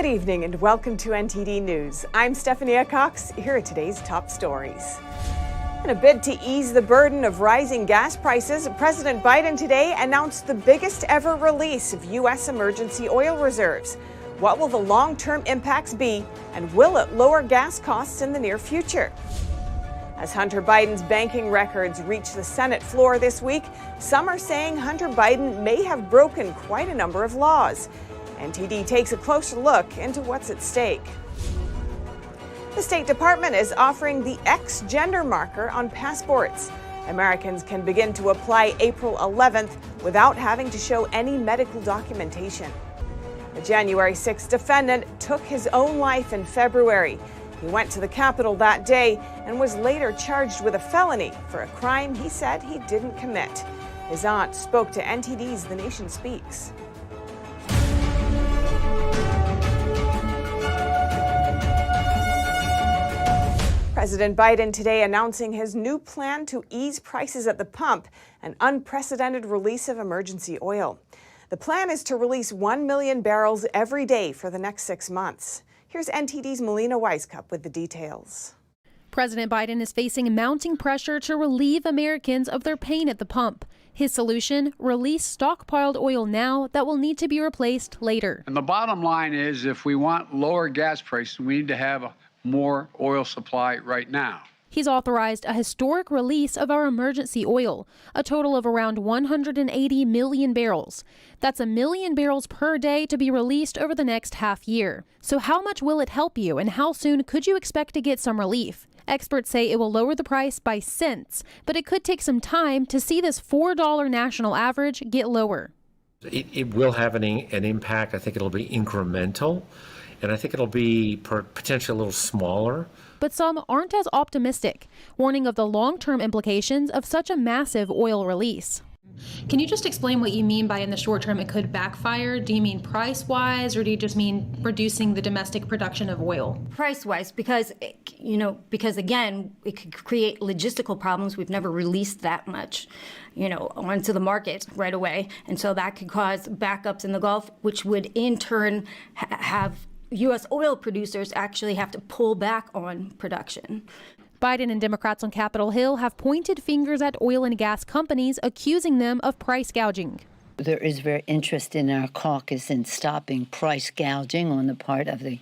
evening and welcome to NTD News. I'm Stephanie Cox. Here are today's top stories. In a bid to ease the burden of rising gas prices, President Biden today announced the biggest ever release of U.S. emergency oil reserves. What will the long-term impacts be, and will it lower gas costs in the near future? As Hunter Biden's banking records reach the Senate floor this week, some are saying Hunter Biden may have broken quite a number of laws. NTD takes a closer look into what's at stake. The State Department is offering the X gender marker on passports. Americans can begin to apply April 11th without having to show any medical documentation. The January 6th defendant took his own life in February. He went to the Capitol that day and was later charged with a felony for a crime he said he didn't commit. His aunt spoke to NTD's The Nation Speaks. President Biden today announcing his new plan to ease prices at the pump, an unprecedented release of emergency oil. The plan is to release 1 million barrels every day for the next 6 months. Here's NTD's Melina Weiskup with the details. President Biden is facing mounting pressure to relieve Americans of their pain at the pump. His solution, release stockpiled oil now that will need to be replaced later. And the bottom line is, if we want lower gas prices, we need to have more oil supply right now. He's authorized a historic release of our emergency oil, a total of around 180 million barrels. That's 1 million barrels per day to be released over the next half year. So how much will it help you, and how soon could you expect to get some relief? Experts say it will lower the price by cents, but it could take some time to see this $4 national average get lower. It will have an impact. I think it'll be incremental, and I think it'll be potentially a little smaller. But some aren't as optimistic, warning of the long-term implications of such a massive oil release. Can you just explain what you mean by in the short term it could backfire? Do you mean price-wise, or do you just mean reducing the domestic production of oil? Price-wise, because again, it could create logistical problems. We've never released that much, onto the market right away. And so that could cause backups in the Gulf, which would in turn have U.S. oil producers actually have to pull back on production. Biden and Democrats on Capitol Hill have pointed fingers at oil and gas companies, accusing them of price gouging. There is very interest in our caucus in stopping price gouging on the part of the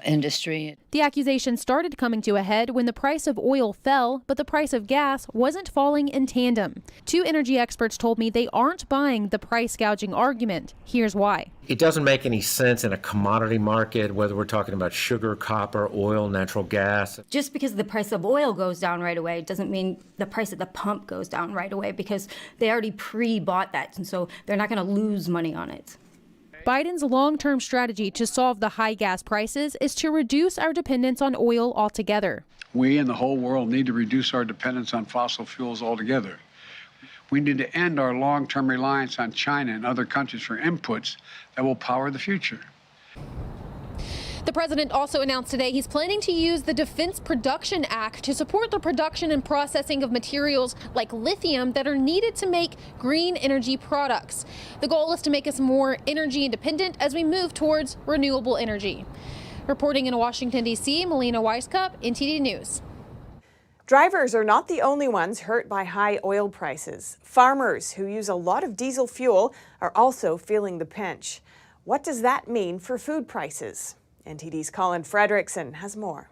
industry. The accusation started coming to a head when the price of oil fell, but the price of gas wasn't falling in tandem. Two energy experts told me they aren't buying the price gouging argument. Here's why. It doesn't make any sense in a commodity market, whether we're talking about sugar, copper, oil, natural gas. Just because the price of oil goes down right away doesn't mean the price at the pump goes down right away, because they already pre-bought that, and so they're not going to lose money on it. Biden's long-term strategy to solve the high gas prices is to reduce our dependence on oil altogether. We and the whole world need to reduce our dependence on fossil fuels altogether. We need to end our long-term reliance on China and other countries for inputs that will power the future. The president also announced today he's planning to use the Defense Production Act to support the production and processing of materials like lithium that are needed to make green energy products. The goal is to make us more energy independent as we move towards renewable energy. Reporting in Washington, D.C., Melina Weiskup, NTD News. Drivers are not the only ones hurt by high oil prices. Farmers who use a lot of diesel fuel are also feeling the pinch. What does that mean for food prices? NTD's Colin Fredrickson has more.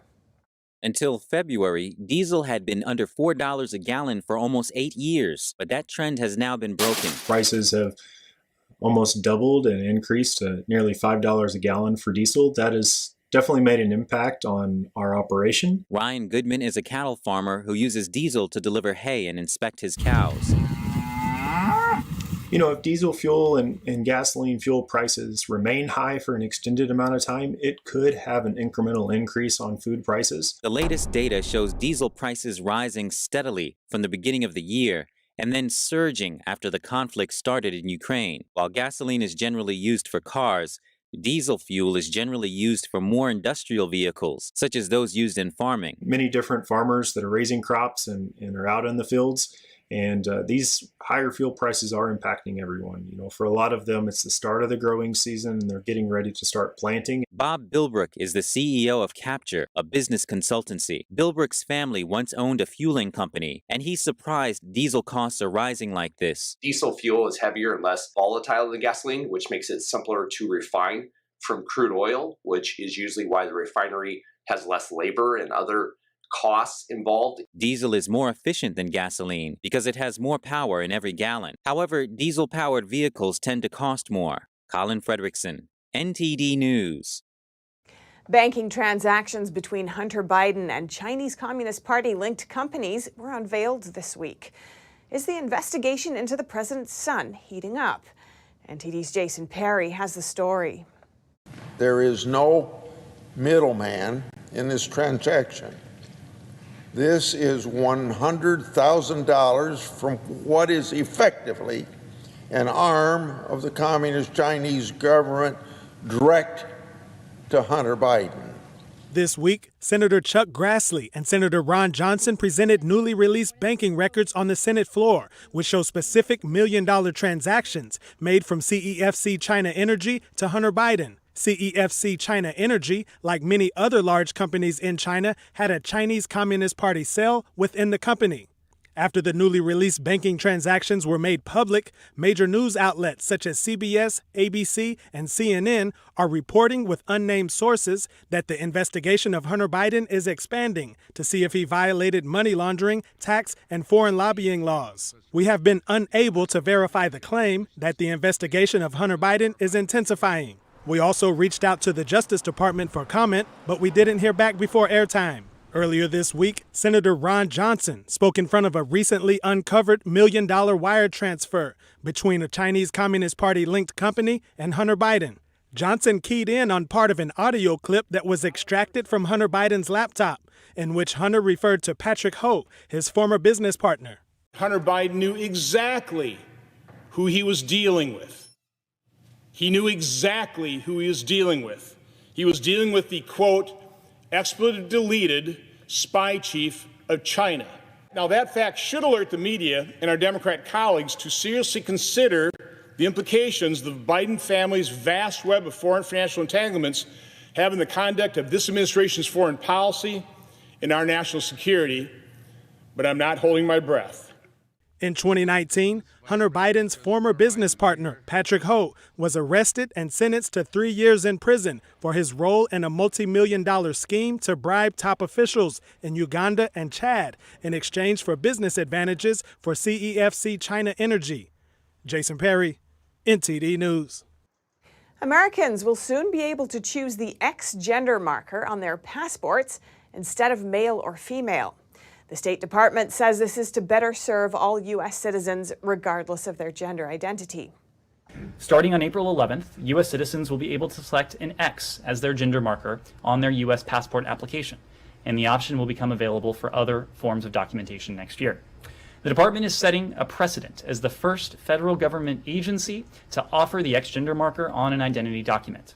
Until February, diesel had been under $4 a gallon for almost 8 years, but that trend has now been broken. Prices have almost doubled and increased to nearly $5 a gallon for diesel. That has definitely made an impact on our operation. Ryan Goodman is a cattle farmer who uses diesel to deliver hay and inspect his cows. If diesel fuel and gasoline fuel prices remain high for an extended amount of time, it could have an incremental increase on food prices. The latest data shows diesel prices rising steadily from the beginning of the year and then surging after the conflict started in Ukraine. While gasoline is generally used for cars, diesel fuel is generally used for more industrial vehicles, such as those used in farming. Many different farmers that are raising crops and are out in the fields And these higher fuel prices are impacting everyone. For a lot of them, it's the start of the growing season and they're getting ready to start planting. Bob Bilbrook is the CEO of Capture, a business consultancy. Bilbrook's family once owned a fueling company, and he's surprised diesel costs are rising like this. Diesel fuel is heavier and less volatile than gasoline, which makes it simpler to refine from crude oil, which is usually why the refinery has less labor and other costs involved. Diesel is more efficient than gasoline because it has more power in every gallon. However, diesel-powered vehicles tend to cost more. Colin Fredrickson, NTD News. Banking transactions between Hunter Biden and Chinese Communist Party-linked companies were unveiled this week. Is the investigation into the president's son heating up? NTD's Jason Perry has the story. There is no middleman in this transaction. This is $100,000 from what is effectively an arm of the Communist Chinese government direct to Hunter Biden. This week, Senator Chuck Grassley and Senator Ron Johnson presented newly released banking records on the Senate floor, which show specific million-dollar transactions made from CEFC China Energy to Hunter Biden. CEFC China Energy, like many other large companies in China, had a Chinese Communist Party cell within the company. After the newly released banking transactions were made public, major news outlets such as CBS, ABC, and CNN are reporting with unnamed sources that the investigation of Hunter Biden is expanding to see if he violated money laundering, tax, and foreign lobbying laws. We have been unable to verify the claim that the investigation of Hunter Biden is intensifying. We also reached out to the Justice Department for comment, but we didn't hear back before airtime. Earlier this week, Senator Ron Johnson spoke in front of a recently uncovered million-dollar wire transfer between a Chinese Communist Party-linked company and Hunter Biden. Johnson keyed in on part of an audio clip that was extracted from Hunter Biden's laptop, in which Hunter referred to Patrick Ho, his former business partner. Hunter Biden knew exactly who he was dealing with. He knew exactly who he was dealing with. He was dealing with the, quote, expletive-deleted spy chief of China. Now, that fact should alert the media and our Democrat colleagues to seriously consider the implications the Biden family's vast web of foreign financial entanglements have in the conduct of this administration's foreign policy and our national security, but I'm not holding my breath. In 2019, Hunter Biden's former business partner, Patrick Ho, was arrested and sentenced to 3 years in prison for his role in a multi-million-dollar scheme to bribe top officials in Uganda and Chad in exchange for business advantages for CEFC China Energy. Jason Perry, NTD News. Americans will soon be able to choose the X gender marker on their passports instead of male or female. The State Department says this is to better serve all U.S. citizens regardless of their gender identity. Starting on April 11th, U.S. citizens will be able to select an X as their gender marker on their U.S. passport application, and the option will become available for other forms of documentation next year. The department is setting a precedent as the first federal government agency to offer the X gender marker on an identity document.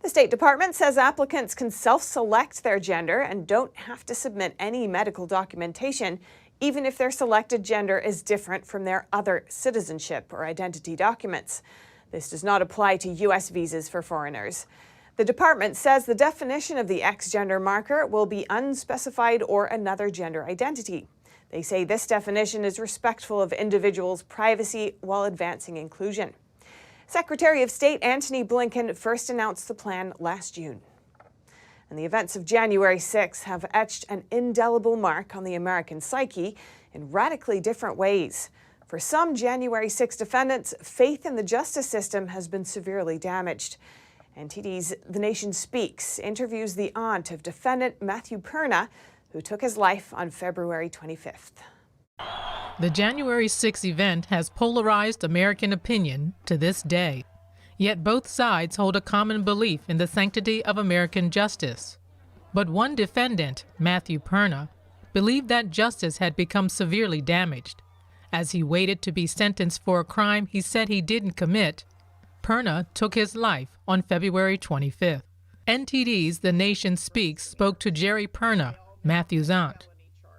The State Department says applicants can self-select their gender and don't have to submit any medical documentation, even if their selected gender is different from their other citizenship or identity documents. This does not apply to U.S. visas for foreigners. The department says the definition of the X gender marker will be unspecified or another gender identity. They say this definition is respectful of individuals' privacy while advancing inclusion. Secretary of State Antony Blinken first announced the plan last June. And the events of January 6 have etched an indelible mark on the American psyche in radically different ways. For some January 6 defendants, faith in the justice system has been severely damaged. NTD's The Nation Speaks interviews the aunt of defendant Matthew Perna, who took his life on February 25th. The January 6 event has polarized American opinion to this day. Yet both sides hold a common belief in the sanctity of American justice. But one defendant, Matthew Perna, believed that justice had become severely damaged. As he waited to be sentenced for a crime he said he didn't commit, Perna took his life on February 25th. NTD's The Nation Speaks spoke to Jerry Perna, Matthew's aunt.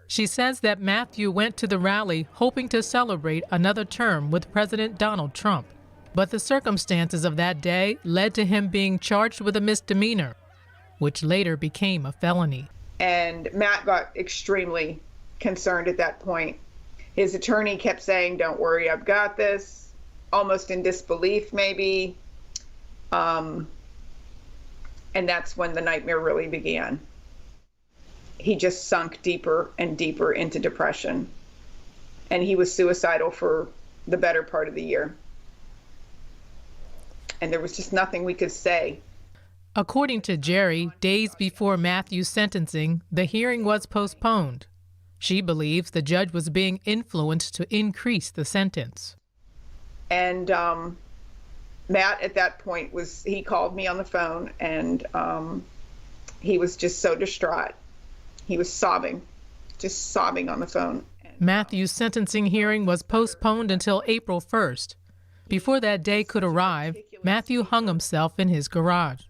She says that Matthew went to the rally hoping to celebrate another term with President Donald Trump. But the circumstances of that day led to him being charged with a misdemeanor, which later became a felony. And Matt got extremely concerned at that point. His attorney kept saying, "Don't worry, I've got this," almost in disbelief maybe. And that's when the nightmare really began. He just sunk deeper and deeper into depression. And he was suicidal for the better part of the year. And there was just nothing we could say. According to Jerry, days before Matthew's sentencing, the hearing was postponed. She believes the judge was being influenced to increase the sentence. And Matt at that point he called me on the phone, and he was just so distraught. He was sobbing, just sobbing on the phone. Matthew's sentencing hearing was postponed until April 1st. Before that day could arrive, Matthew hung himself in his garage.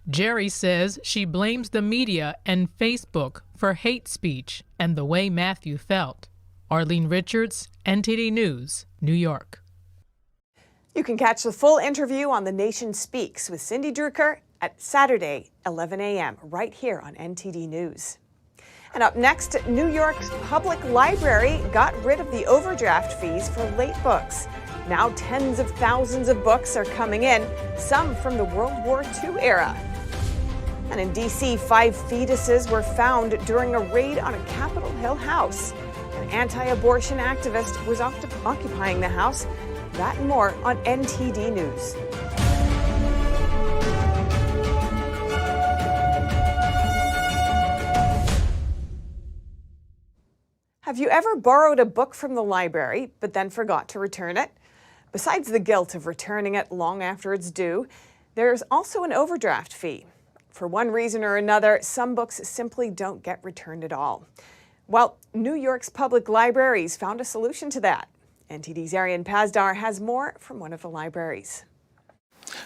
Jerry says she blames the media and Facebook for hate speech and the way Matthew felt. Arlene Richards, NTD News, New York. You can catch the full interview on The Nation Speaks with Cindy Drucker at Saturday, 11 a.m., right here on NTD News. And up next, New York's public library got rid of the overdraft fees for late books. Now tens of thousands of books are coming in, some from the World War II era. And in D.C., 5 fetuses were found during a raid on a Capitol Hill house. An anti-abortion activist was occupying the house. That and more on NTD News. Have you ever borrowed a book from the library but then forgot to return it? Besides the guilt of returning it long after it's due, there's also an overdraft fee. For one reason or another, some books simply don't get returned at all. Well, New York's public libraries found a solution to that. NTD's Arians Pazdar has more from one of the libraries.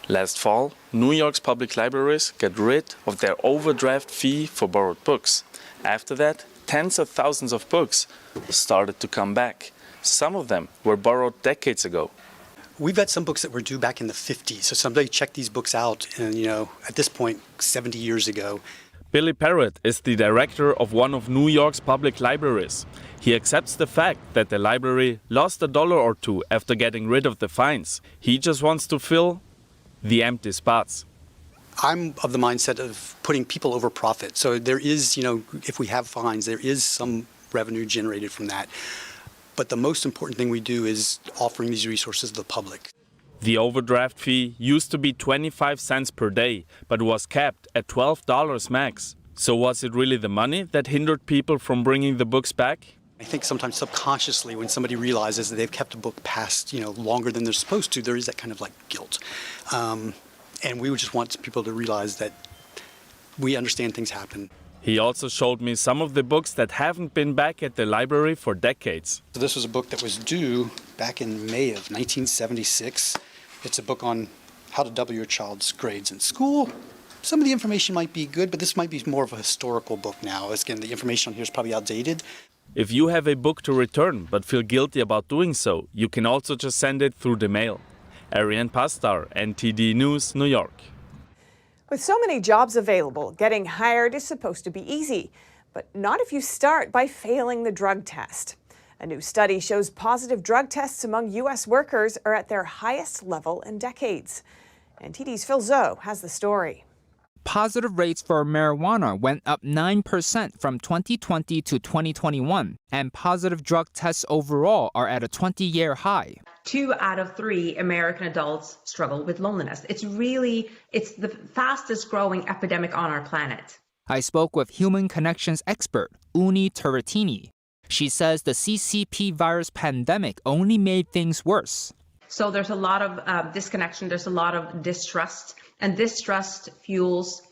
Last fall, New York's public libraries got rid of their overdraft fee for borrowed books. After that, tens of thousands of books started to come back. Some of them were borrowed decades ago. We've got some books that were due back in the 50s, so somebody checked these books out, and at this point, 70 years ago. Billy Parrott is the director of one of New York's public libraries. He accepts the fact that the library lost $1 or $2 after getting rid of the fines. He just wants to fill the empty spots. I'm of the mindset of putting people over profit. So there is, if we have fines, there is some revenue generated from that. But the most important thing we do is offering these resources to the public. The overdraft fee used to be 25 cents per day, but was capped at $12 max. So was it really the money that hindered people from bringing the books back? I think sometimes subconsciously when somebody realizes that they've kept a book past, longer than they're supposed to, there is that kind of like guilt. And we would just want people to realize that we understand things happen. He also showed me some of the books that haven't been back at the library for decades. So this was a book that was due back in May of 1976. It's a book on how to double your child's grades in school. Some of the information might be good, but this might be more of a historical book now. Again, the information on here is probably outdated. If you have a book to return but feel guilty about doing so, you can also just send it through the mail. Arians Pazdar, NTD News, New York. With so many jobs available, getting hired is supposed to be easy, but not if you start by failing the drug test. A new study shows positive drug tests among U.S. workers are at their highest level in decades. NTD's Phil Zoe has the story. Positive rates for marijuana went up 9% from 2020 to 2021, and positive drug tests overall are at a 20-year high. 2 out of 3 American adults struggle with loneliness. It's the fastest growing epidemic on our planet. I spoke with human connections expert Uni Turretini. She says the CCP virus pandemic only made things worse. So there's a lot of disconnection, there's a lot of distrust, and distrust fuels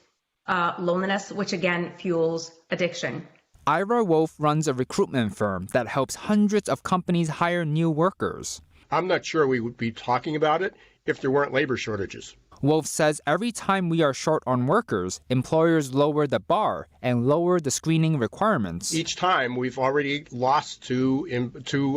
loneliness, which again fuels addiction. Ira Wolf runs a recruitment firm that helps hundreds of companies hire new workers. I'm not sure we would be talking about it if there weren't labor shortages. Wolf says every time we are short on workers, employers lower the bar and lower the screening requirements. Each time we've already lost two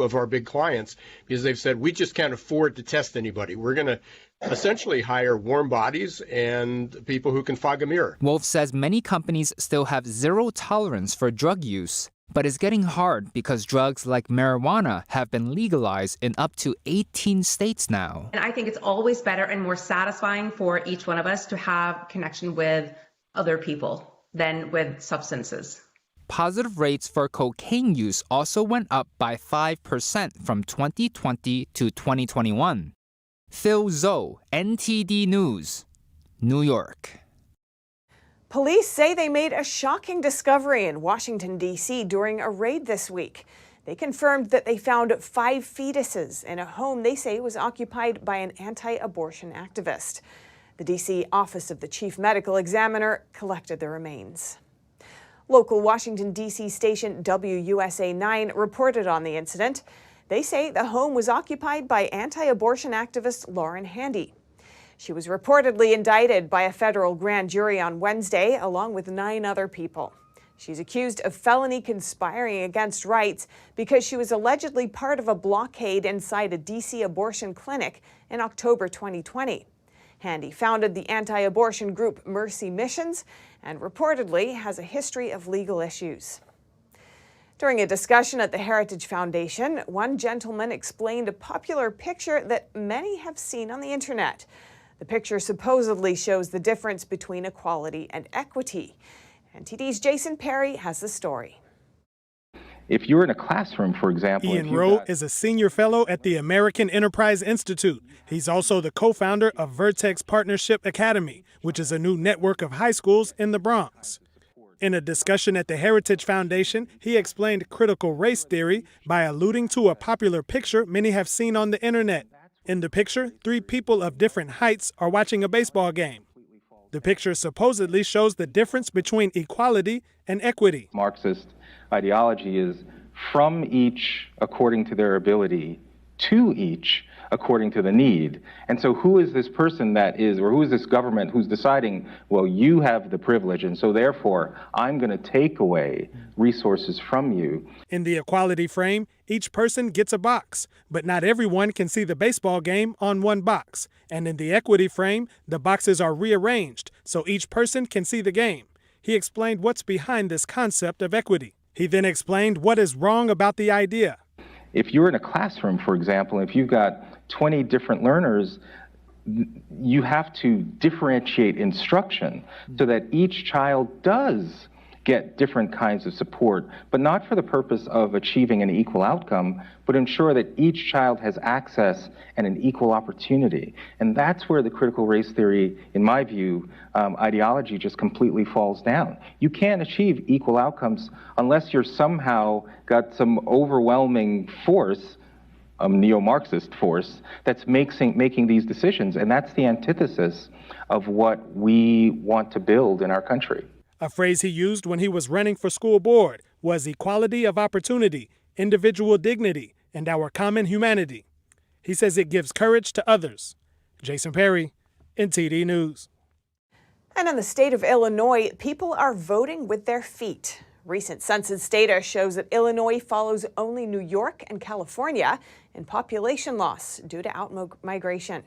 of our big clients because they've said, we just can't afford to test anybody. We're going to essentially hire warm bodies and people who can fog a mirror. Wolf says many companies still have zero tolerance for drug use, but it's getting hard because drugs like marijuana have been legalized in up to 18 states now. And I think it's always better and more satisfying for each one of us to have connection with other people than with substances. Positive rates for cocaine use also went up by 5% from 2020 to 2021. Phil Zhou, NTD News, New York. Police say they made a shocking discovery in Washington, D.C. during a raid this week. They confirmed that they found 5 fetuses in a home they say was occupied by an anti-abortion activist. The D.C. Office of the Chief Medical Examiner collected the remains. Local Washington, D.C. station WUSA 9 reported on the incident. They say the home was occupied by anti-abortion activist Lauren Handy. She was reportedly indicted by a federal grand jury on Wednesday, along with 9 other people. She's accused of felony conspiring against rights because she was allegedly part of a blockade inside a D.C. abortion clinic in October 2020. Handy founded the anti-abortion group Mercy Missions and reportedly has a history of legal issues. During a discussion at the Heritage Foundation, one gentleman explained a popular picture that many have seen on the internet. The picture supposedly shows the difference between equality and equity. NTD's Jason Perry has the story. If you're in a classroom, for example... Ian Rowe is a senior fellow at the American Enterprise Institute. He's also the co-founder of Vertex Partnership Academy, which is a new network of high schools in the Bronx. In a discussion at the Heritage Foundation, he explained critical race theory by alluding to a popular picture many have seen on the internet. In the picture, 3 people of different heights are watching a baseball game. The picture supposedly shows the difference between equality and equity. Marxist ideology is from each according to their ability, to each according to the need. And so who is this person that is, or who is this government who's deciding, well, you have the privilege, and so therefore I'm going to take away resources from you. In the equality frame, each person gets a box, but not everyone can see the baseball game on one box. And in the equity frame, the boxes are rearranged so each person can see the game. He explained what's behind this concept of equity. He then explained what is wrong about the idea. If you're in a classroom, for example, if you've got 20 different learners, you have to differentiate instruction so that each child does get different kinds of support, but not for the purpose of achieving an equal outcome, but ensure that each child has access and an equal opportunity. And that's where the critical race theory, in my view, ideology just completely falls down. You can't achieve equal outcomes unless you're somehow got some overwhelming force, a neo-Marxist force, that's making these decisions. And that's the antithesis of what we want to build in our country. A phrase he used when he was running for school board was equality of opportunity, individual dignity, and our common humanity. He says it gives courage to others. Jason Perry, NTD News. And in the state of Illinois, people are voting with their feet. Recent census data shows that Illinois follows only New York and California in population loss due to outmigration.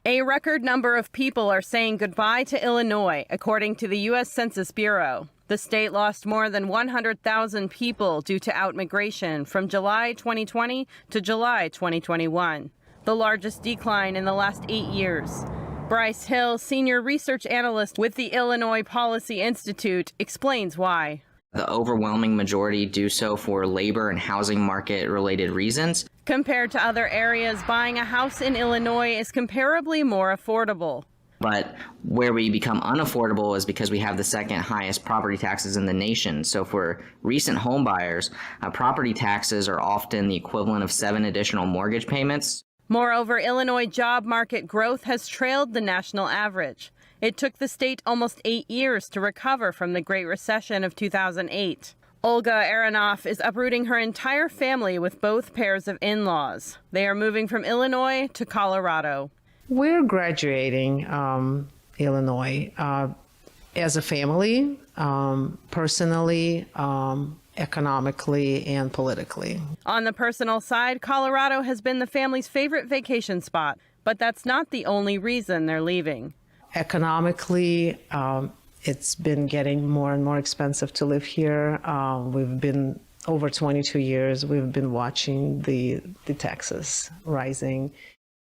A record number of people are saying goodbye to Illinois, according to the U.S. Census Bureau. The state lost more than 100,000 people due to outmigration from July 2020 to July 2021, the largest decline in the last 8 years. Bryce Hill, senior research analyst with the Illinois Policy Institute, explains why. The overwhelming majority do so for labor and housing market related reasons. Compared to other areas, buying a house in Illinois is comparably more affordable. But where we become unaffordable is because we have the second highest property taxes in the nation. So for recent home buyers, property taxes are often the equivalent of 7 additional mortgage payments. Moreover, Illinois job market growth has trailed the national average. It took the state almost 8 years to recover from the Great Recession of 2008. Olga Aronoff is uprooting her entire family with both pairs of in-laws. They are moving from Illinois to Colorado. We're graduating Illinois as a family, personally, economically, and politically. On the personal side, Colorado has been the family's favorite vacation spot, but that's not the only reason they're leaving. Economically, it's been getting more and more expensive to live here. We've been over 22 years, we've been watching the taxes rising.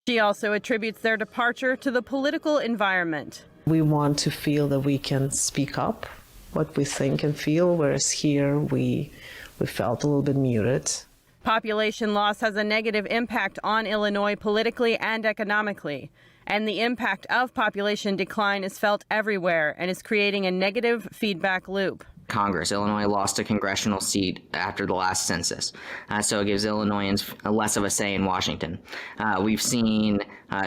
She also attributes their departure to the political environment. We want to feel that we can speak up what we think and feel, whereas here we felt a little bit muted. Population loss has a negative impact on Illinois politically and economically. And the impact of population decline is felt everywhere and is creating a negative feedback loop. Congress. Illinois lost a congressional seat after the last census, so it gives Illinoisans less of a say in Washington. We've seen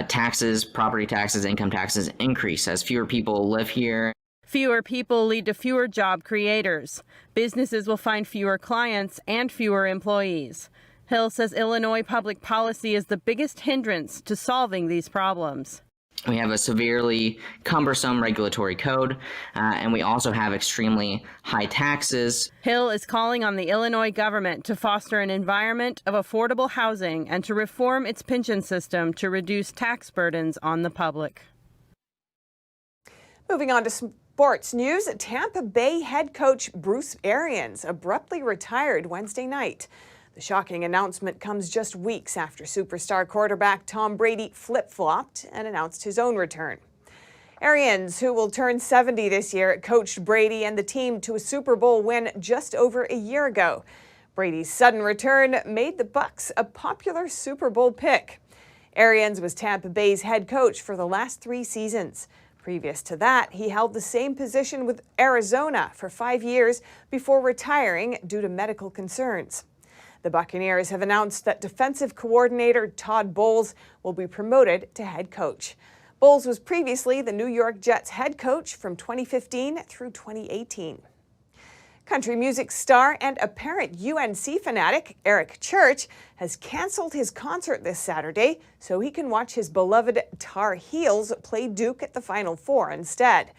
taxes, property taxes, income taxes increase as fewer people live here. Fewer people lead to fewer job creators. Businesses will find fewer clients and fewer employees. Hill says Illinois public policy is the biggest hindrance to solving these problems. We have a severely cumbersome regulatory code, and we also have extremely high taxes. Hill is calling on the Illinois government to foster an environment of affordable housing and to reform its pension system to reduce tax burdens on the public. Moving on to sports news, Tampa Bay head coach Bruce Arians abruptly retired Wednesday night. The shocking announcement comes just weeks after superstar quarterback Tom Brady flip-flopped and announced his own return. Arians, who will turn 70 this year, coached Brady and the team to a Super Bowl win just over a year ago. Brady's sudden return made the Bucs a popular Super Bowl pick. Arians was Tampa Bay's head coach for the last 3 seasons. Previous to that, he held the same position with Arizona for 5 years before retiring due to medical concerns. The Buccaneers have announced that defensive coordinator Todd Bowles will be promoted to head coach. Bowles was previously the New York Jets head coach from 2015 through 2018. Country music star and apparent UNC fanatic Eric Church has canceled his concert this Saturday so he can watch his beloved Tar Heels play Duke at the Final Four instead.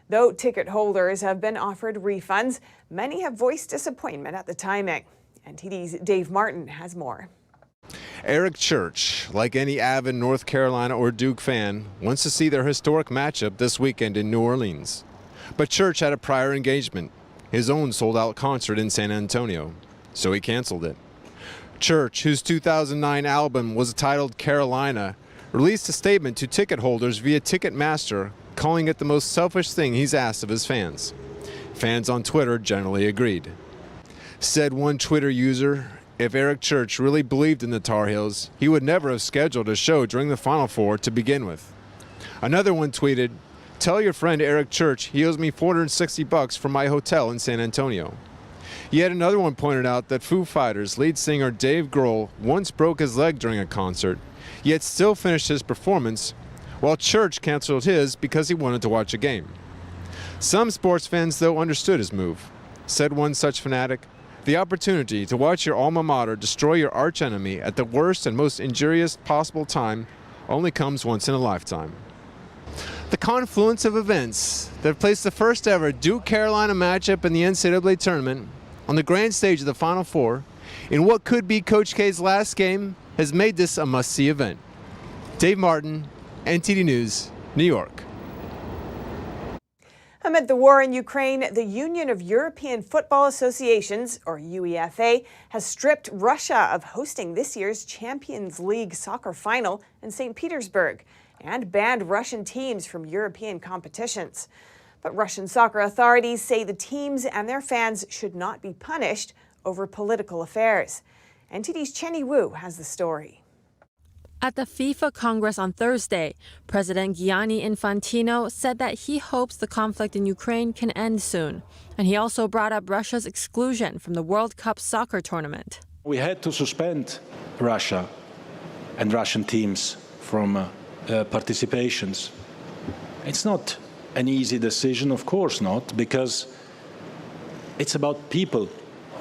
Though ticket holders have been offered refunds, many have voiced disappointment at the timing. NTD's Dave Martin has more. Eric Church, like any avid North Carolina or Duke fan, wants to see their historic matchup this weekend in New Orleans. But Church had a prior engagement, his own sold-out concert in San Antonio, so he canceled it. Church, whose 2009 album was titled Carolina, released a statement to ticket holders via Ticketmaster, calling it the most selfish thing he's asked of his fans. Fans on Twitter generally agreed. Said one Twitter user, if Eric Church really believed in the Tar Heels, he would never have scheduled a show during the Final Four to begin with. Another one tweeted, tell your friend Eric Church he owes me $460 for my hotel in San Antonio. Yet another one pointed out that Foo Fighters lead singer Dave Grohl once broke his leg during a concert, yet still finished his performance, while Church canceled his because he wanted to watch a game. Some sports fans, though, understood his move. Said one such fanatic, the opportunity to watch your alma mater destroy your archenemy at the worst and most injurious possible time only comes once in a lifetime. The confluence of events that placed the first ever Duke-Carolina matchup in the NCAA tournament on the grand stage of the Final Four in what could be Coach K's last game has made this a must-see event. Dave Martin, NTD News, New York. Amid the war in Ukraine, the Union of European Football Associations, or UEFA, has stripped Russia of hosting this year's Champions League soccer final in St. Petersburg and banned Russian teams from European competitions. But Russian soccer authorities say the teams and their fans should not be punished over political affairs. NTD's Chenny Wu has the story. At the FIFA Congress on Thursday, President Gianni Infantino said that he hopes the conflict in Ukraine can end soon. And he also brought up Russia's exclusion from the World Cup soccer tournament. We had to suspend Russia and Russian teams from participations. It's not an easy decision, of course not, because it's about people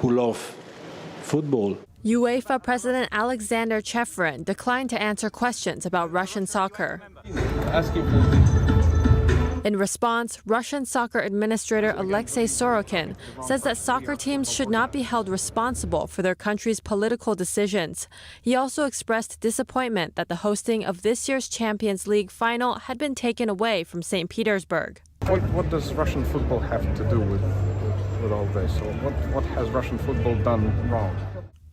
who love football. UEFA President Alexander Chefrin declined to answer questions about Russian soccer. In response, Russian soccer administrator Alexei Sorokin says that soccer teams should not be held responsible for their country's political decisions. He also expressed disappointment that the hosting of this year's Champions League final had been taken away from St. Petersburg. What does Russian football have to do with all this? Or what has Russian football done wrong?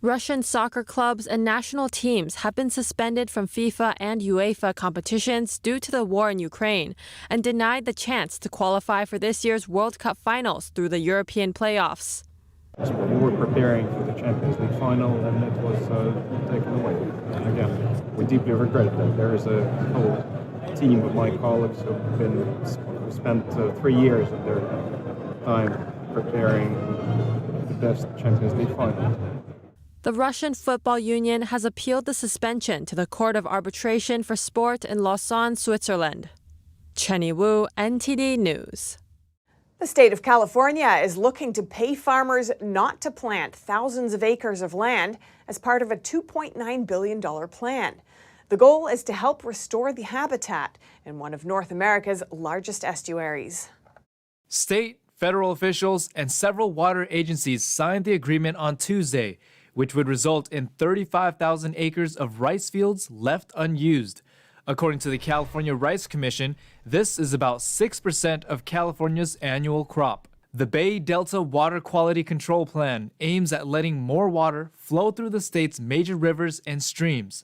Russian soccer clubs and national teams have been suspended from FIFA and UEFA competitions due to the war in Ukraine and denied the chance to qualify for this year's World Cup finals through the European playoffs. We were preparing for the Champions League final and it was taken away. And again, we deeply regret that. There is a whole team of my colleagues who spent 3 years of their time preparing the best Champions League final. The Russian Football Union has appealed the suspension to the Court of Arbitration for Sport in Lausanne, Switzerland. Chenny Wu, NTD News. The state of California is looking to pay farmers not to plant thousands of acres of land as part of a $2.9 billion plan. The goal is to help restore the habitat in one of North America's largest estuaries. State, federal officials, and several water agencies signed the agreement on Tuesday, which would result in 35,000 acres of rice fields left unused. According to the California Rice Commission, this is about 6% of California's annual crop. The Bay Delta Water Quality Control Plan aims at letting more water flow through the state's major rivers and streams.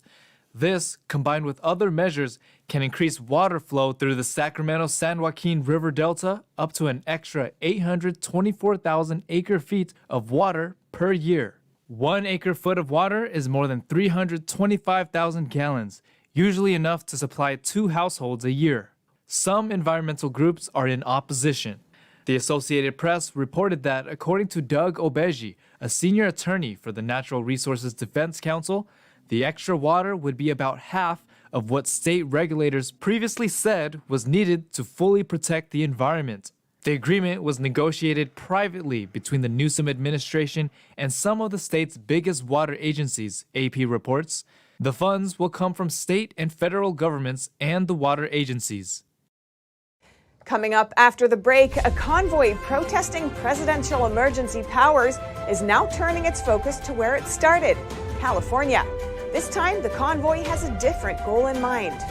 This, combined with other measures, can increase water flow through the Sacramento-San Joaquin River Delta up to an extra 824,000 acre-feet of water per year. 1 acre-foot of water is more than 325,000 gallons, usually enough to supply 2 households a year. Some environmental groups are in opposition. The Associated Press reported that, according to Doug Obeji, a senior attorney for the Natural Resources Defense Council, the extra water would be about half of what state regulators previously said was needed to fully protect the environment. The agreement was negotiated privately between the Newsom administration and some of the state's biggest water agencies, AP reports. The funds will come from state and federal governments and the water agencies. Coming up after the break, a convoy protesting presidential emergency powers is now turning its focus to where it started, California. This time, the convoy has a different goal in mind.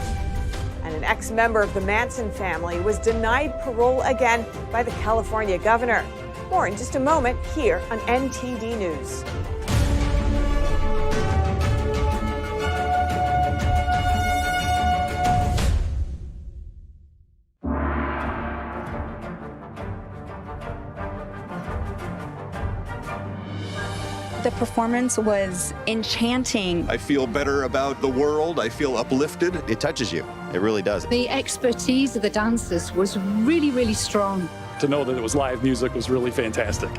And an ex-member of the Manson family was denied parole again by the California governor. More in just a moment here on NTD News. The performance was enchanting. I feel better about the world. I feel uplifted. It touches you. It really does. The expertise of the dancers was really, really strong. To know that it was live music was really fantastic.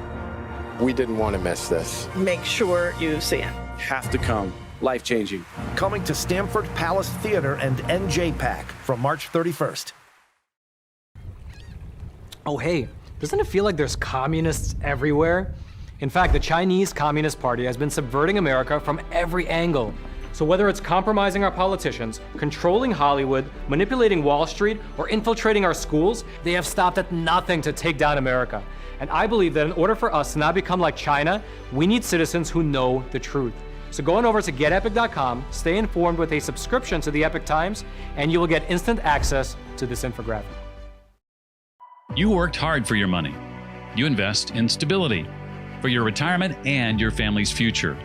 We didn't want to miss this. Make sure you see it. Have to come. Life-changing. Coming to Stamford Palace Theater and NJPAC from March 31st. Oh, hey, doesn't it feel like there's communists everywhere? In fact, the Chinese Communist Party has been subverting America from every angle. So whether it's compromising our politicians, controlling Hollywood, manipulating Wall Street, or infiltrating our schools, they have stopped at nothing to take down America. And I believe that in order for us to not become like China, we need citizens who know the truth. So go on over to getepic.com, stay informed with a subscription to the Epic Times, and you will get instant access to this infographic. You worked hard for your money. You invest in stability for your retirement and your family's future,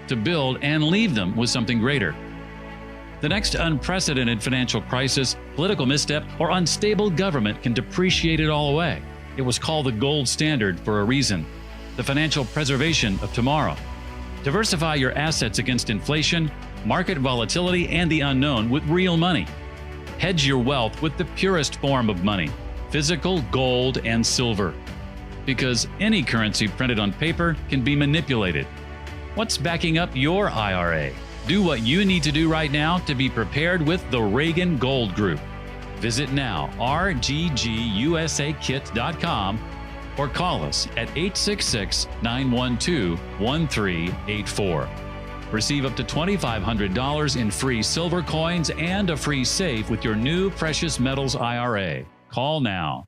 to build and leave them with something greater. The next unprecedented financial crisis, political misstep, or unstable government can depreciate it all away. It was called the gold standard for a reason, the financial preservation of tomorrow. Diversify your assets against inflation, market volatility, and the unknown with real money. Hedge your wealth with the purest form of money, physical gold and silver. Because any currency printed on paper can be manipulated. What's backing up your IRA? Do what you need to do right now to be prepared with the Reagan Gold Group. Visit now, rggusakit.com, or call us at 866-912-1384. Receive up to $2,500 in free silver coins and a free safe with your new Precious Metals IRA. Call now.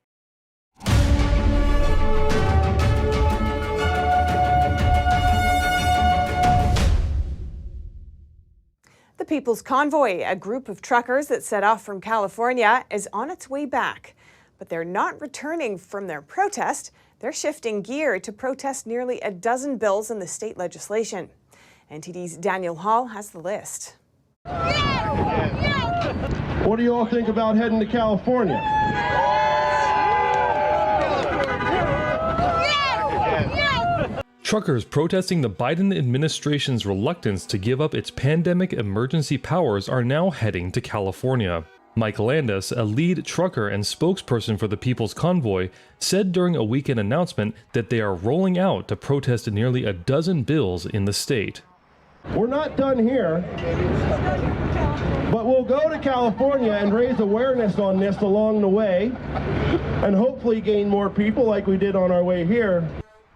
The People's Convoy, a group of truckers that set off from California, is on its way back. But they're not returning from their protest. They're shifting gear to protest nearly a dozen bills in the state legislation. NTD's Daniel Hall has the list. What do you all think about heading to California? Truckers protesting the Biden administration's reluctance to give up its pandemic emergency powers are now heading to California. Mike Landis, a lead trucker and spokesperson for the People's Convoy, said during a weekend announcement that they are rolling out to protest nearly a dozen bills in the state. We're not done here, but we'll go to California and raise awareness on this along the way, and hopefully gain more people like we did on our way here.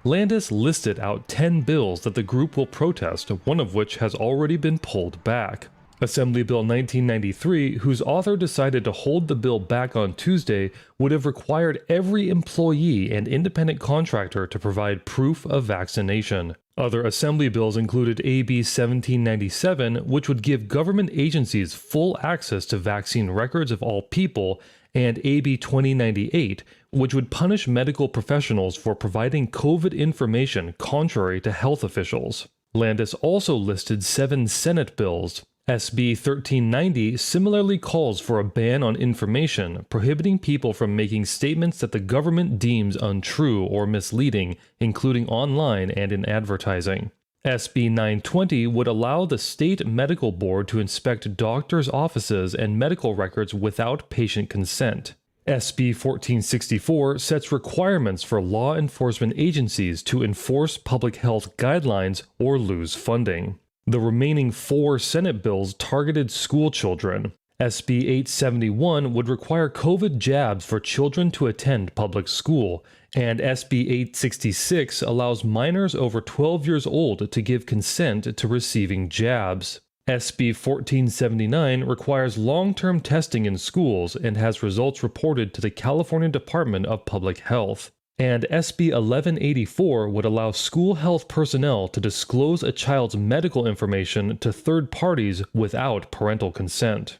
Landis listed out 10 bills that the group will protest, one of which has already been pulled back. Assembly Bill 1993, whose author decided to hold the bill back on Tuesday, would have required every employee and independent contractor to provide proof of vaccination. Other assembly bills included AB 1797, which would give government agencies full access to vaccine records of all people, and AB 2098, which would punish medical professionals for providing COVID information contrary to health officials. Landis also listed 7 Senate bills. SB 1390 similarly calls for a ban on information, prohibiting people from making statements that the government deems untrue or misleading, including online and in advertising. SB 920 would allow the state medical board to inspect doctors' offices and medical records without patient consent. SB 1464 sets requirements for law enforcement agencies to enforce public health guidelines or lose funding. The remaining 4 Senate bills targeted school children. SB 871 would require COVID jabs for children to attend public school, and SB 866 allows minors over 12 years old to give consent to receiving jabs. SB 1479 requires long-term testing in schools and has results reported to the California Department of Public Health. And SB 1184 would allow school health personnel to disclose a child's medical information to third parties without parental consent.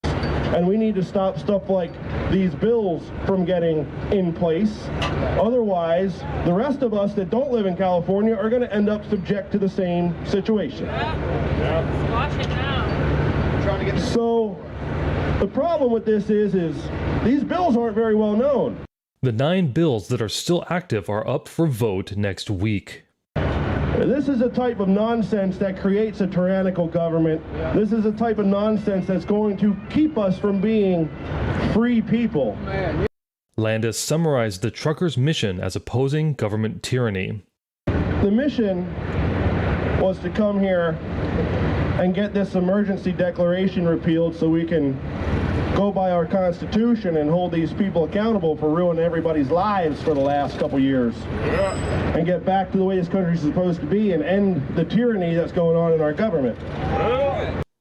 And we need to stop stuff like these bills from getting in place. Otherwise, the rest of us that don't live in California are going to end up subject to the same situation. So the problem with this is these bills aren't very well known. The 9 bills that are still active are up for vote next week. This is a type of nonsense that creates a tyrannical government. This is a type of nonsense that's going to keep us from being free people. Landis summarized the truckers' mission as opposing government tyranny. The mission was to come here and get this emergency declaration repealed so we can go by our Constitution and hold these people accountable for ruining everybody's lives for the last couple years. And get back to the way this country's supposed to be and end the tyranny that's going on in our government.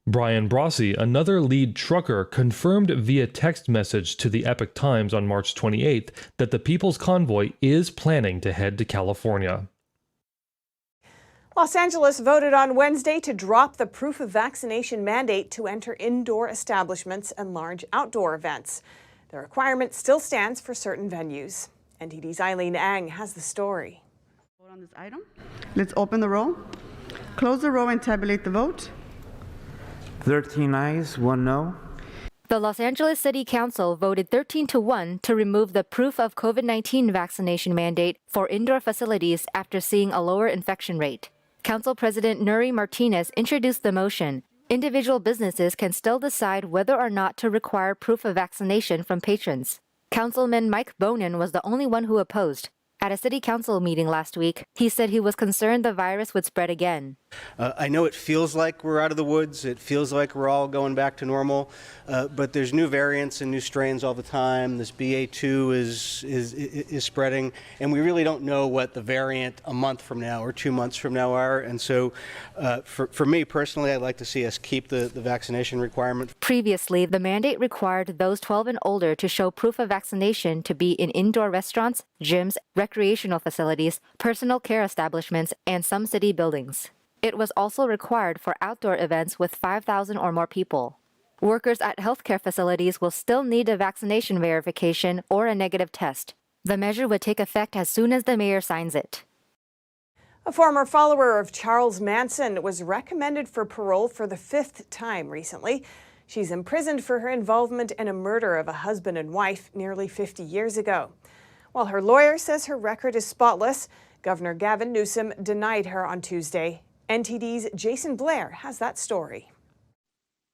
Brian Brossi, another lead trucker, confirmed via text message to the Epoch Times on March 28th that the People's Convoy is planning to head to California. Los Angeles voted on Wednesday to drop the proof of vaccination mandate to enter indoor establishments and large outdoor events. The requirement still stands for certain venues. NTD's Eileen Ang has the story. Vote on this item. Let's open the roll, close the roll, and tabulate the vote. 13 ayes, 1 no. The Los Angeles City Council voted 13-1 to remove the proof of COVID-19 vaccination mandate for indoor facilities after seeing a lower infection rate. Council President Nuri Martinez introduced the motion. Individual businesses can still decide whether or not to require proof of vaccination from patrons. Councilman Mike Bonin was the only one who opposed. At a city council meeting last week, he said he was concerned the virus would spread again. I know it feels like we're out of the woods. It feels like we're all going back to normal, but there's new variants and new strains all the time. This BA2 is spreading, and we really don't know what the variant a month from now or 2 months from now are. And so for me personally, I'd like to see us keep the vaccination requirement. Previously, the mandate required those 12 and older to show proof of vaccination to be in indoor restaurants, gyms, recreational facilities, personal care establishments, and some city buildings. It was also required for outdoor events with 5,000 or more people. Workers at healthcare facilities will still need a vaccination verification or a negative test. The measure would take effect as soon as the mayor signs it. A former follower of Charles Manson was recommended for parole for the 5th time recently. She's imprisoned for her involvement in a murder of a husband and wife nearly 50 years ago. While her lawyer says her record is spotless, Governor Gavin Newsom denied her on Tuesday. NTD's Jason Blair has that story.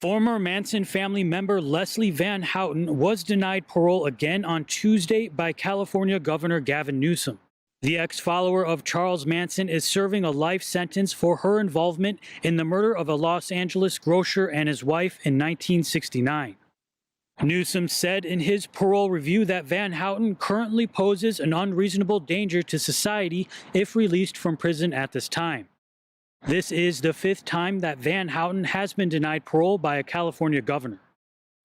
Former Manson family member Leslie Van Houten was denied parole again on Tuesday by California Governor Gavin Newsom. The ex-follower of Charles Manson is serving a life sentence for her involvement in the murder of a Los Angeles grocer and his wife in 1969. Newsom said in his parole review that Van Houten currently poses an unreasonable danger to society if released from prison at this time. This is the 5th time that Van Houten has been denied parole by a California governor.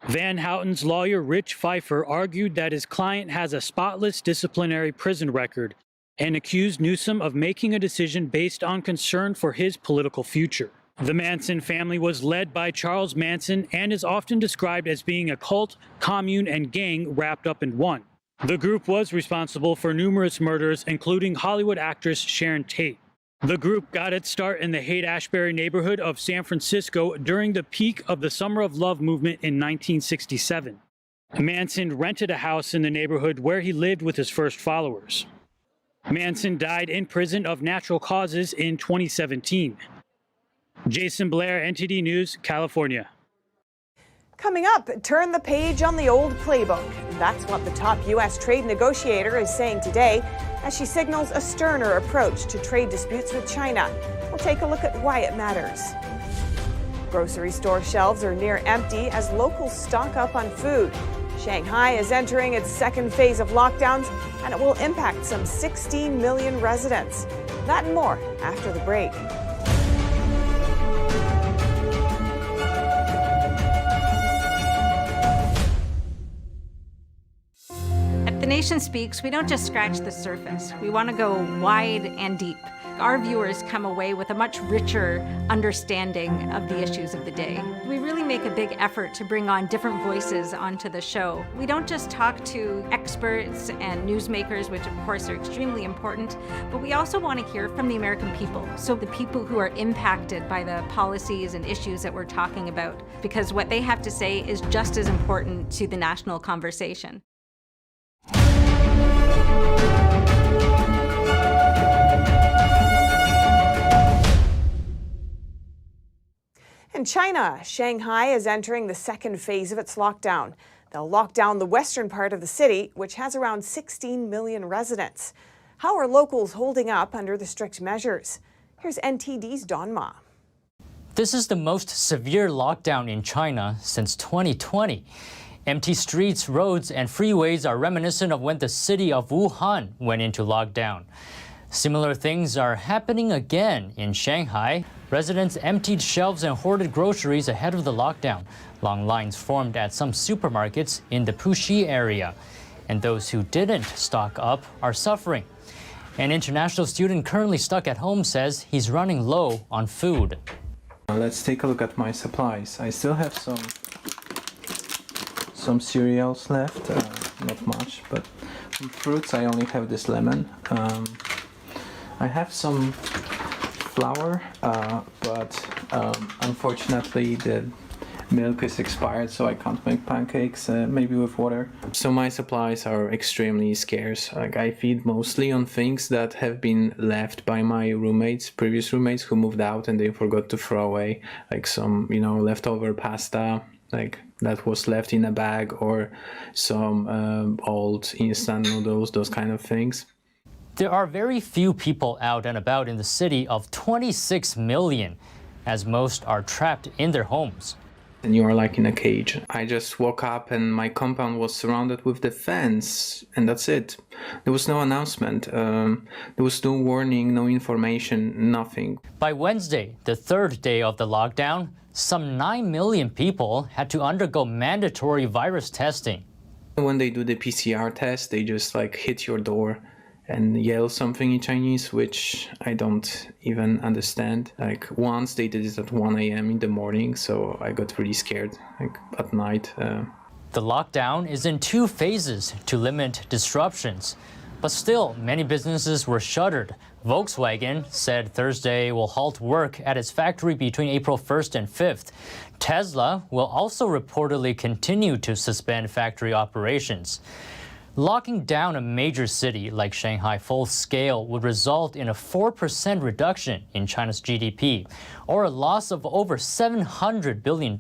Van Houten's lawyer, Rich Pfeiffer, argued that his client has a spotless disciplinary prison record and accused Newsom of making a decision based on concern for his political future. The Manson family was led by Charles Manson and is often described as being a cult, commune, and gang wrapped up in one. The group was responsible for numerous murders, including Hollywood actress Sharon Tate. The group got its start in the Haight-Ashbury neighborhood of San Francisco during the peak of the Summer of Love movement in 1967. Manson rented a house in the neighborhood where he lived with his first followers. Manson died in prison of natural causes in 2017. Jason Blair, NTD News, California. Coming up, turn the page on the old playbook. That's what the top U.S. trade negotiator is saying today as she signals a sterner approach to trade disputes with China. We'll take a look at why it matters. Grocery store shelves are near empty as locals stock up on food. Shanghai is entering its 2nd phase of lockdowns, and it will impact some 16 million residents. That and more after the break. The Nation Speaks, we don't just scratch the surface. We want to go wide and deep. Our viewers come away with a much richer understanding of the issues of the day. We really make a big effort to bring on different voices onto the show. We don't just talk to experts and newsmakers, which of course are extremely important, but we also want to hear from the American people. So the people who are impacted by the policies and issues that we're talking about, because what they have to say is just as important to the national conversation. In China, Shanghai is entering the 2nd phase of its lockdown. They'll lock down the western part of the city, which has around 16 million residents. How are locals holding up under the strict measures? Here's NTD's Don Ma. This is the most severe lockdown in China since 2020. Empty streets, roads, and freeways are reminiscent of when the city of Wuhan went into lockdown. Similar things are happening again in Shanghai. Residents emptied shelves and hoarded groceries ahead of the lockdown. Long lines formed at some supermarkets in the Puxi area. And those who didn't stock up are suffering. An international student currently stuck at home says he's running low on food. Let's take a look at my supplies. I still have some cereals left, not much, but from fruits I only have this lemon. I have some flour, but unfortunately the milk is expired, so I can't make pancakes, maybe with water. So my supplies are extremely scarce. Like, I feed mostly on things that have been left by my roommates, previous roommates who moved out and they forgot to throw away, like some, leftover pasta, like that was left in a bag, or some old instant noodles, those kind of things. There are very few people out and about in the city of 26 million, as most are trapped in their homes. And you are like in a cage. I just woke up and my compound was surrounded with the fence, and that's it. There was no announcement. There was no warning, no information, nothing. By Wednesday, the third day of the lockdown, some 9 million people had to undergo mandatory virus testing. When they do the PCR test, they just like hit your door and yell something in Chinese, which I don't even understand. Like once they did it at 1 a.m. in the morning, so I got really scared, like at night. The lockdown is in 2 phases to limit disruptions, but still many businesses were shuttered. Volkswagen said Thursday will halt work at its factory between April 1st and 5th. Tesla will also reportedly continue to suspend factory operations. Locking down a major city like Shanghai full scale would result in a 4% reduction in China's GDP, or a loss of over $700 billion,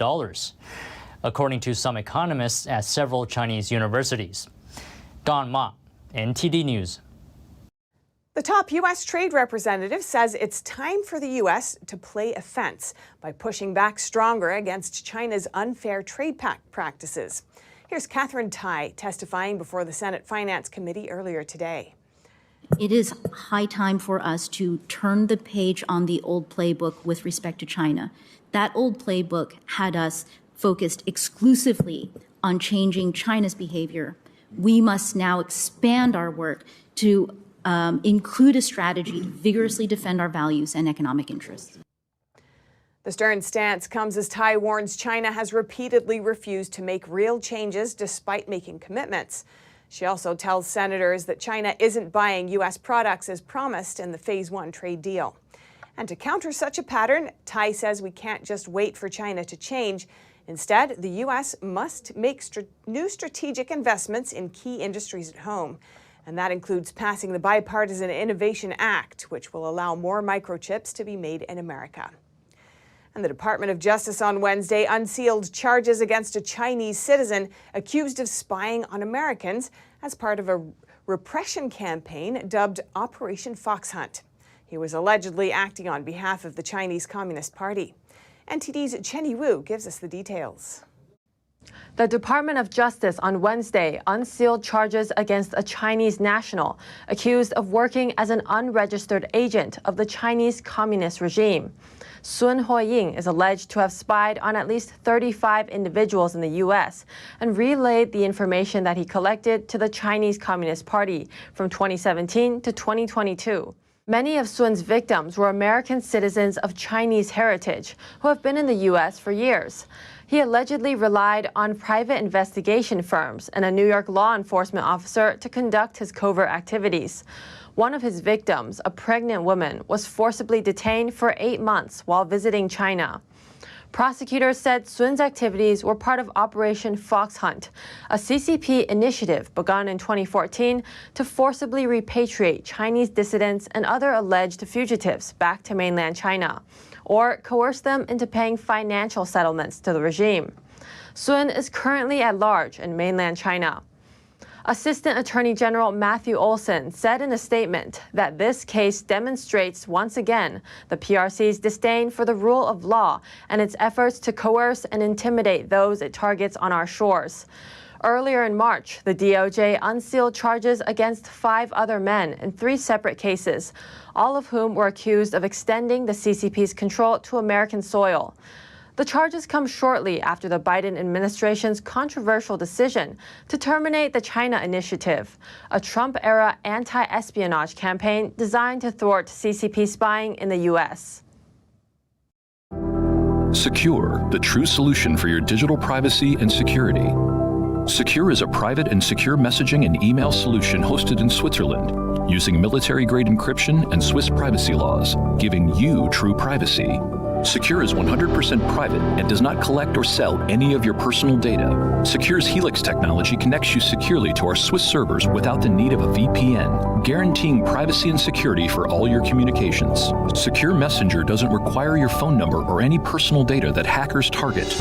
according to some economists at several Chinese universities. Don Ma, NTD News. The top U.S. trade representative says it's time for the U.S. to play offense by pushing back stronger against China's unfair trade practices. Here's Catherine Tai testifying before the Senate Finance Committee earlier today. It is high time for us to turn the page on the old playbook with respect to China. That old playbook had us focused exclusively on changing China's behavior. We must now expand our work to include a strategy to vigorously defend our values and economic interests. The stern stance comes as Tai warns China has repeatedly refused to make real changes despite making commitments. She also tells senators that China isn't buying U.S. products as promised in the Phase 1 trade deal. And to counter such a pattern, Tai says we can't just wait for China to change. Instead, the U.S. must make new strategic investments in key industries at home. And that includes passing the Bipartisan Innovation Act, which will allow more microchips to be made in America. And the Department of Justice on Wednesday unsealed charges against a Chinese citizen accused of spying on Americans as part of a repression campaign dubbed Operation Fox Hunt. He was allegedly acting on behalf of the Chinese Communist Party. NTD's Chenny Wu gives us the details. The Department of Justice on Wednesday unsealed charges against a Chinese national accused of working as an unregistered agent of the Chinese Communist regime. Sun Huoying is alleged to have spied on at least 35 individuals in the U.S. and relayed the information that he collected to the Chinese Communist Party from 2017 to 2022. Many of Sun's victims were American citizens of Chinese heritage who have been in the U.S. for years. He allegedly relied on private investigation firms and a New York law enforcement officer to conduct his covert activities. One of his victims, a pregnant woman, was forcibly detained for 8 months while visiting China. Prosecutors said Sun's activities were part of Operation Fox Hunt, a CCP initiative begun in 2014 to forcibly repatriate Chinese dissidents and other alleged fugitives back to mainland China, or coerce them into paying financial settlements to the regime. Sun is currently at large in mainland China. Assistant Attorney General Matthew Olsen said in a statement that this case demonstrates once again the PRC's disdain for the rule of law and its efforts to coerce and intimidate those it targets on our shores. Earlier in March, the DOJ unsealed charges against 5 other men in 3 separate cases, all of whom were accused of extending the CCP's control to American soil. The charges come shortly after the Biden administration's controversial decision to terminate the China Initiative, a Trump-era anti-espionage campaign designed to thwart CCP spying in the U.S. Secure, the true solution for your digital privacy and security. Secure is a private and secure messaging and email solution hosted in Switzerland, using military-grade encryption and Swiss privacy laws, giving you true privacy. Secure is 100% private and does not collect or sell any of your personal data. Secure's Helix technology connects you securely to our Swiss servers without the need of a VPN, guaranteeing privacy and security for all your communications. Secure Messenger doesn't require your phone number or any personal data that hackers target.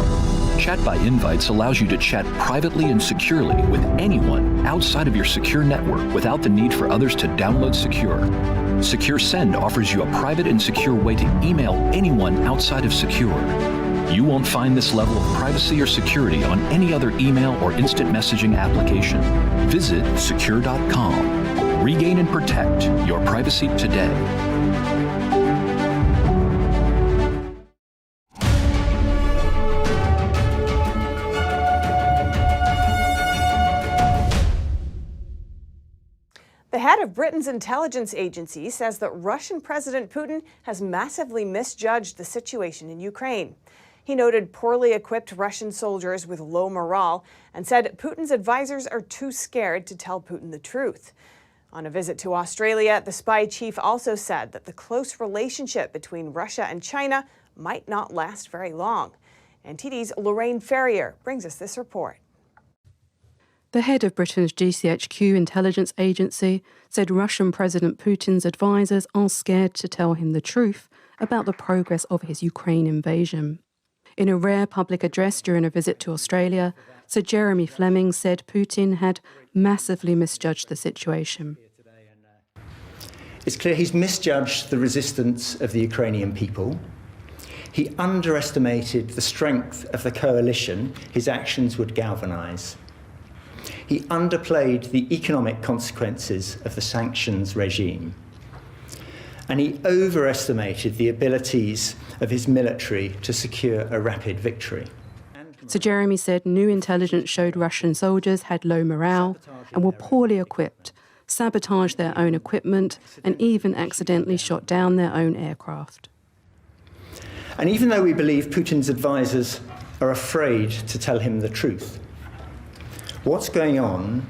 Chat by Invites allows you to chat privately and securely with anyone outside of your secure network without the need for others to download Secure. Secure Send offers you a private and secure way to email anyone outside of Secure. You won't find this level of privacy or security on any other email or instant messaging application. Visit secure.com. Regain and protect your privacy today. The head of Britain's intelligence agency says that Russian President Putin has massively misjudged the situation in Ukraine. He noted poorly equipped Russian soldiers with low morale and said Putin's advisors are too scared to tell Putin the truth. On a visit to Australia, the spy chief also said that the close relationship between Russia and China might not last very long. NTD's Lorraine Ferrier brings us this report. The head of Britain's GCHQ intelligence agency said Russian President Putin's advisors are scared to tell him the truth about the progress of his Ukraine invasion. In a rare public address during a visit to Australia, Sir Jeremy Fleming said Putin had massively misjudged the situation. It's clear he's misjudged the resistance of the Ukrainian people. He underestimated the strength of the coalition his actions would galvanise. He underplayed the economic consequences of the sanctions regime. And he overestimated the abilities of his military to secure a rapid victory. Sir Jeremy said new intelligence showed Russian soldiers had low morale and were poorly equipped, sabotaged their own equipment, and even accidentally shot down their own aircraft. And even though we believe Putin's advisors are afraid to tell him the truth, what's going on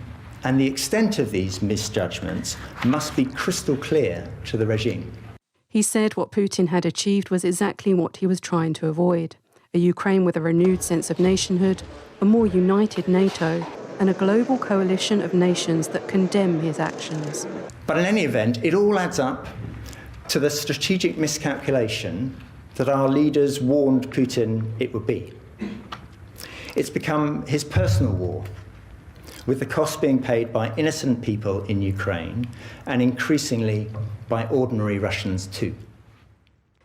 and the extent of these misjudgments must be crystal clear to the regime. He said what Putin had achieved was exactly what he was trying to avoid: a Ukraine with a renewed sense of nationhood, a more united NATO, and a global coalition of nations that condemn his actions. But in any event, it all adds up to the strategic miscalculation that our leaders warned Putin it would be. It's become his personal war, with the cost being paid by innocent people in Ukraine and increasingly by ordinary Russians too.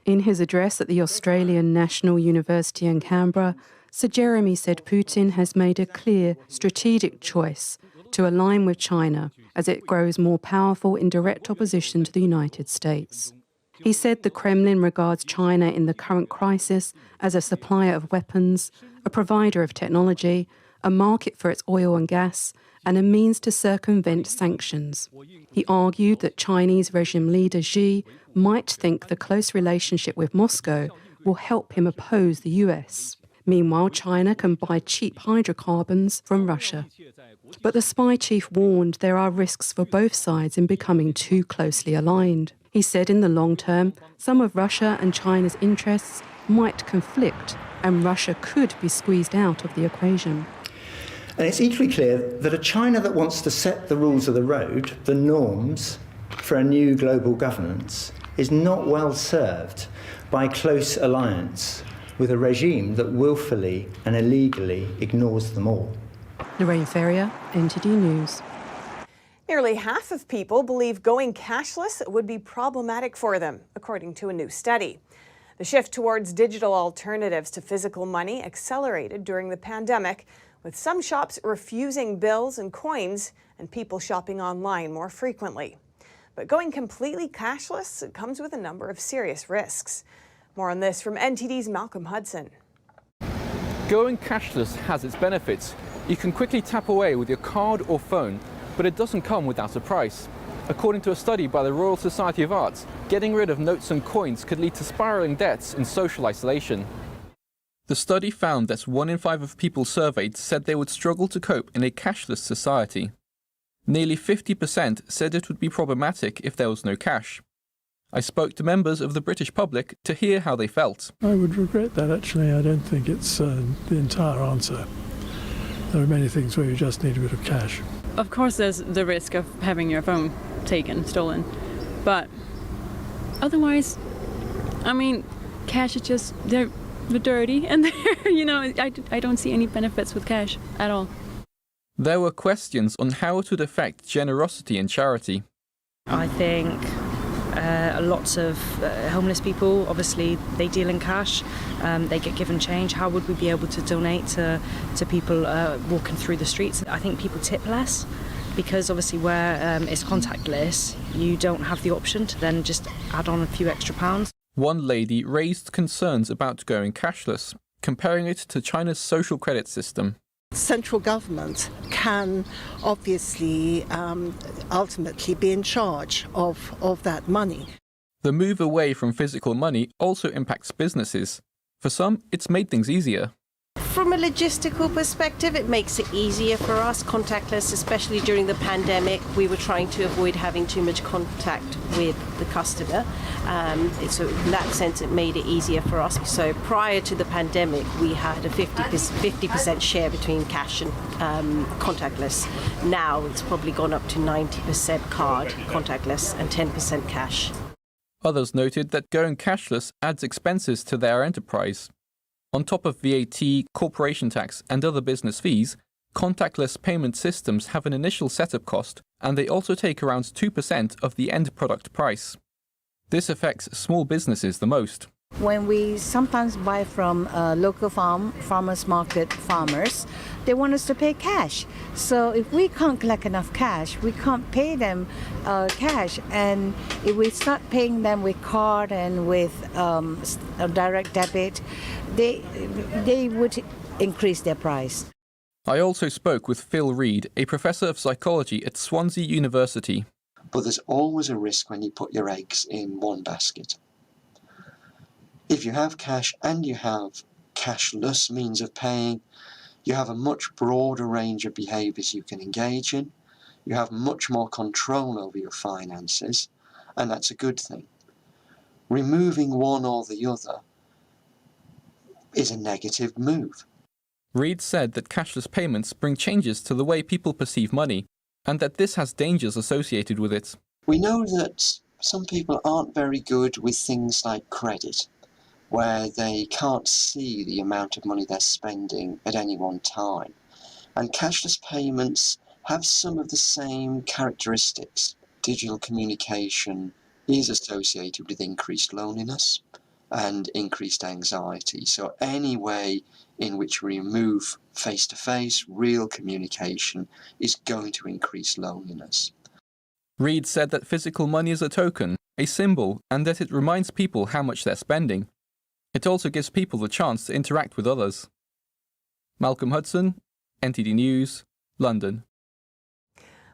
In his address at the Australian National University in Canberra, Sir Jeremy said Putin has made a clear strategic choice to align with China as it grows more powerful in direct opposition to the United States. He said the Kremlin regards China in the current crisis as a supplier of weapons, a provider of technology, a market for its oil and gas, and a means to circumvent sanctions. He argued that Chinese regime leader Xi might think the close relationship with Moscow will help him oppose the US. Meanwhile, China can buy cheap hydrocarbons from Russia. But the spy chief warned there are risks for both sides in becoming too closely aligned. He said in the long term, some of Russia and China's interests might conflict, and Russia could be squeezed out of the equation. And it's equally clear that a China that wants to set the rules of the road, the norms for a new global governance, is not well served by close alliance with a regime that willfully and illegally ignores them all. Lorraine Ferrier, NTD News. Nearly half of people believe going cashless would be problematic for them, according to a new study. The shift towards digital alternatives to physical money accelerated during the pandemic, with some shops refusing bills and coins and people shopping online more frequently. But going completely cashless comes with a number of serious risks. More on this from NTD's Malcolm Hudson. Going cashless has its benefits. You can quickly tap away with your card or phone, but it doesn't come without a price. According to a study by the Royal Society of Arts, getting rid of notes and coins could lead to spiraling debts and social isolation. The study found that 1 in 5 of people surveyed said they would struggle to cope in a cashless society. Nearly 50% said it would be problematic if there was no cash. I spoke to members of the British public to hear how they felt. I would regret that, actually. I don't think it's the entire answer. There are many things where you just need a bit of cash. Of course, there's the risk of having your phone taken, stolen. But otherwise, I mean, cash is just, dirty, and I don't see any benefits with cash at all. There were questions on how it would affect generosity and charity. I think lots of homeless people, obviously, they deal in cash, they get given change. How would we be able to donate to people walking through the streets? I think people tip less because obviously where it's contactless, you don't have the option to then just add on a few extra pounds. One lady raised concerns about going cashless, comparing it to China's social credit system. Central government can obviously ultimately be in charge of that money. The move away from physical money also impacts businesses. For some, it's made things easier. From a logistical perspective, it makes it easier for us, contactless, especially during the pandemic. We were trying to avoid having too much contact with the customer. So in that sense, it made it easier for us. So prior to the pandemic, we had a 50% share between cash and contactless. Now it's probably gone up to 90% card, contactless, and 10% cash. Others noted that going cashless adds expenses to their enterprise. On top of VAT, corporation tax and other business fees, contactless payment systems have an initial setup cost, and they also take around 2% of the end product price. This affects small businesses the most. When we sometimes buy from local farmers market farmers, they want us to pay cash. So if we can't collect enough cash, we can't pay them cash. And if we start paying them with card and with a direct debit, they would increase their price. I also spoke with Phil Reed, a professor of psychology at Swansea University. But there's always a risk when you put your eggs in one basket. If you have cash and you have cashless means of paying, you have a much broader range of behaviours you can engage in. You have much more control over your finances, and that's a good thing. Removing one or the other is a negative move. Reed said that cashless payments bring changes to the way people perceive money, and that this has dangers associated with it. We know that some people aren't very good with things like credit, where they can't see the amount of money they're spending at any one time. And cashless payments have some of the same characteristics. Digital communication is associated with increased loneliness and increased anxiety. So any way in which we remove face-to-face, real communication is going to increase loneliness. Reed said that physical money is a token, a symbol, and that it reminds people how much they're spending. It also gives people the chance to interact with others. Malcolm Hudson, NTD News, London.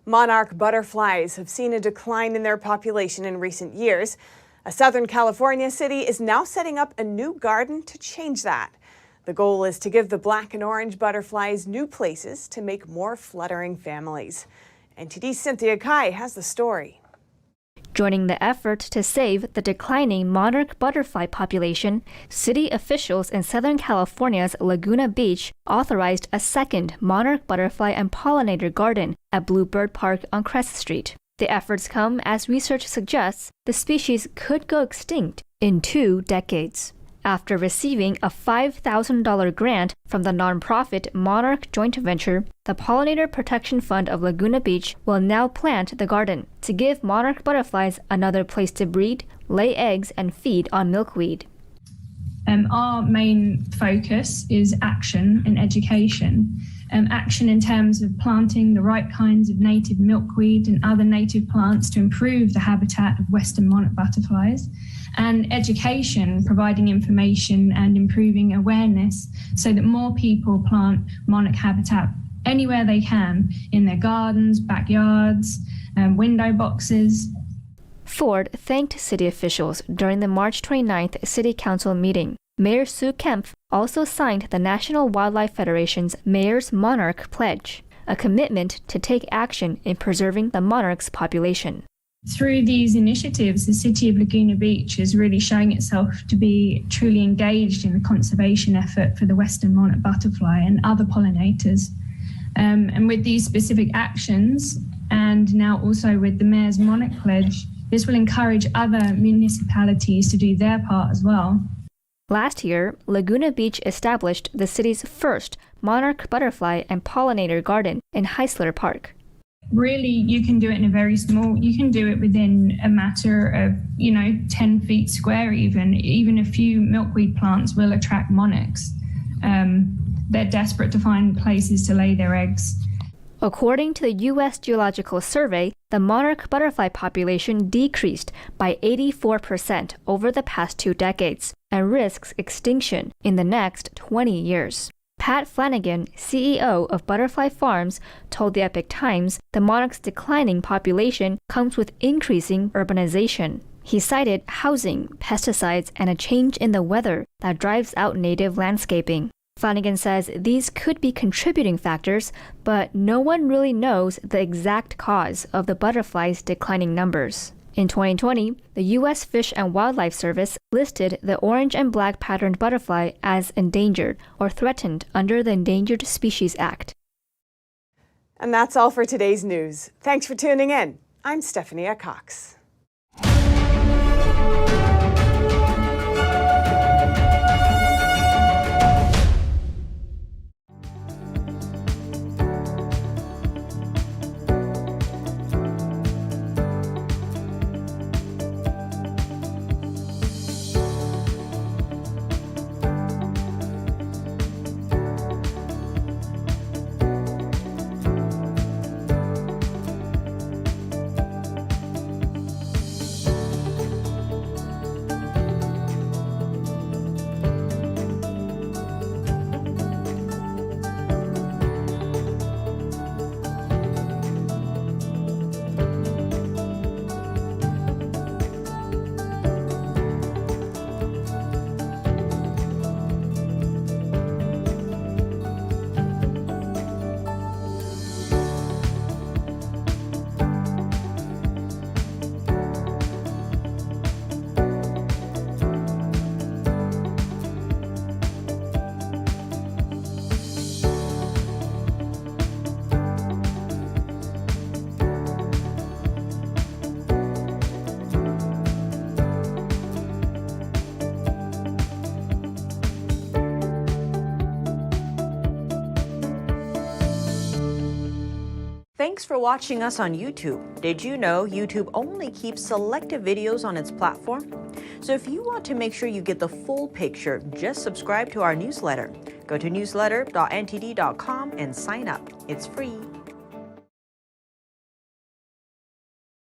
Monarch butterflies have seen a decline in their population in recent years. A Southern California city is now setting up a new garden to change that. The goal is to give the black and orange butterflies new places to make more fluttering families. NTD's Cynthia Kai has the story. Joining the effort to save the declining monarch butterfly population, city officials in Southern California's Laguna Beach authorized a second monarch butterfly and pollinator garden at Bluebird Park on Crest Street. The efforts come as research suggests the species could go extinct in 2 decades. After receiving a $5,000 grant from the nonprofit Monarch Joint Venture, the Pollinator Protection Fund of Laguna Beach will now plant the garden to give monarch butterflies another place to breed, lay eggs, and feed on milkweed. Our main focus is action and education. Action in terms of planting the right kinds of native milkweed and other native plants to improve the habitat of western monarch butterflies, and education, providing information and improving awareness so that more people plant monarch habitat anywhere they can, in their gardens, backyards, window boxes. Ford thanked city officials during the March 29th City Council meeting. Mayor Sue Kempf also signed the National Wildlife Federation's Mayor's Monarch Pledge, a commitment to take action in preserving the monarch's population. Through these initiatives, the City of Laguna Beach is really showing itself to be truly engaged in the conservation effort for the western monarch butterfly and other pollinators. And with these specific actions, and now also with the Mayor's Monarch Pledge, this will encourage other municipalities to do their part as well. Last year, Laguna Beach established the city's first monarch butterfly and pollinator garden in Heisler Park. Really, you can do it in a very small, you can do it within a matter of, 10 feet square even. Even a few milkweed plants will attract monarchs. They're desperate to find places to lay their eggs. According to the U.S. Geological Survey, the monarch butterfly population decreased by 84% over the past 2 decades and risks extinction in the next 20 years. Pat Flanagan, CEO of Butterfly Farms, told the Epoch Times the monarch's declining population comes with increasing urbanization. He cited housing, pesticides, and a change in the weather that drives out native landscaping. Flanagan says these could be contributing factors, but no one really knows the exact cause of the butterflies' declining numbers. In 2020, the U.S. Fish and Wildlife Service listed the orange and black patterned butterfly as endangered or threatened under the Endangered Species Act. And that's all for today's news. Thanks for tuning in. I'm Stephanie Cox. Thanks for watching us on YouTube. Did you know YouTube only keeps selective videos on its platform? So if you want to make sure you get the full picture, just subscribe to our newsletter. Go to newsletter.ntd.com and sign up. It's free.